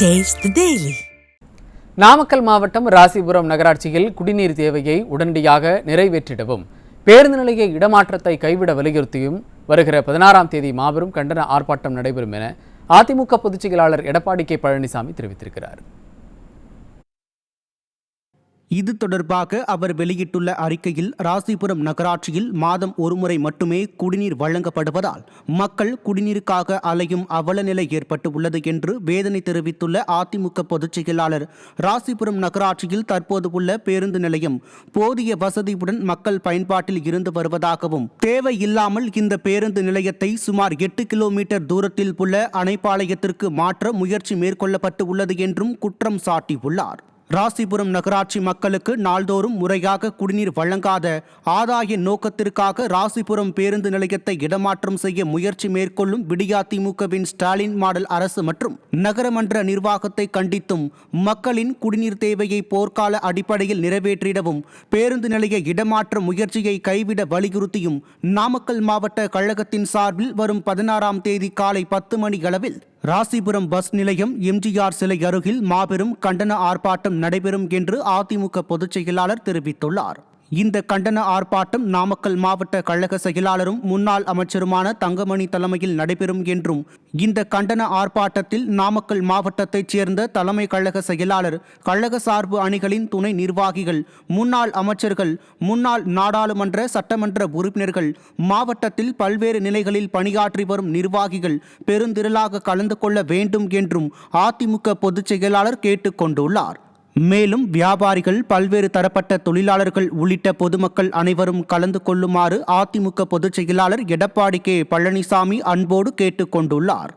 Taste the Daily. Namakkal மாவட்டம் ராசிபுரம் நகராட்சியில் குடிநீர் தேவையை உடனடியாக நிறைவேற்றிடவும் பேருந்து நிலைய இடமாற்றத்தை கைவிட வலியுறுத்தியும் வருகிற 16ஆம் தேதி மாபெரும் கண்டன ஆர்ப்பாட்டம் நடைபெறும் என அதிமுக பொதுச் செயலாளர் எடப்பாடி கே பழனிசாமி தெரிவித்திருக்கிறார். இது தொடர்பாக அவர் வெளியிட்டுள்ள அறிக்கையில், ராசிபுரம் நகராட்சியில் மாதம் ஒருமுறை மட்டுமே குடிநீர் வழங்கப்படுவதால் மக்கள் குடிநீருக்காக அலையும் அவல நிலை ஏற்பட்டு உள்ளது என்று வேதனை தெரிவித்துள்ள அதிமுக பொதுச் செயலாளர், ராசிபுரம் நகராட்சியில் தற்போது உள்ள பேருந்து நிலையம் போதிய வசதியுடன் மக்கள் பயன்பாட்டில் இருந்து வருவதாகவும், தேவையில்லாமல் இந்த பேருந்து நிலையத்தை சுமார் 8 கிலோமீட்டர் தூரத்தில் உள்ள அணைப்பாளையத்திற்கு மாற்ற முயற்சி மேற்கொள்ளப்பட்டு உள்ளது என்றும் குற்றம் சாட்டியுள்ளார். ராசிபுரம் நகராட்சி மக்களுக்கு நாள்தோறும் முறையாக குடிநீர் வழங்காத ஆதாய நோக்கத்திற்காக ராசிபுரம் பேருந்து நிலையத்தை இடமாற்றம் செய்ய முயற்சி மேற்கொள்ளும் விடியாதிமுகவின் ஸ்டாலின் மாடல் அரசு மற்றும் நகரமன்ற நிர்வாகத்தை கண்டித்தும், மக்களின் குடிநீர் தேவையை போர்க்கால அடிப்படையில் நிறைவேற்றிடவும் பேருந்து நிலைய இடமாற்ற முயற்சியை கைவிட வலியுறுத்தியும் நாமக்கல் மாவட்ட கழகத்தின் சார்பில் வரும் 16ஆம் தேதி காலை 10 மணி அளவில் ராசிபுரம் பஸ் நிலையம் எம்ஜிஆர் சிலை அருகில் மாபெரும் கண்டன ஆர்ப்பாட்டம் நடைபெறும் என்று அதிமுக பொதுச் செயலாளர் தெரிவித்துள்ளார். இந்த கண்டன ஆர்ப்பாட்டம் நாமக்கல் மாவட்ட கழக செயலாளரும் முன்னாள் அமைச்சருமான தங்கமணி தலைமையில் நடைபெறும் என்றும், இந்த கண்டன ஆர்ப்பாட்டத்தில் நாமக்கல் மாவட்டத்தைச் சேர்ந்த தலைமை கழக செயலாளர், கழக சார்பு அணிகளின் துணை நிர்வாகிகள், முன்னாள் அமைச்சர்கள், முன்னாள் நாடாளுமன்ற சட்டமன்ற உறுப்பினர்கள், மாவட்டத்தில் பல்வேறு நிலைகளில் பணியாற்றி வரும் நிர்வாகிகள் பெருந்திரளாக கலந்து கொள்ள வேண்டும் என்றும் அதிமுக பொதுச் செயலாளர் கேட்டுக் கொண்டுள்ளார். மேலும் வியாபாரிகள், பல்வேறு தரப்பட்ட தொழிலாளர்கள் உள்ளிட்ட பொதுமக்கள் அனைவரும் கலந்து கொள்ளுமாறு அதிமுக பொதுச் செயலாளர் எடப்பாடி கே பழனிசாமி அன்போடு கேட்டுக் கொண்டுள்ளார்.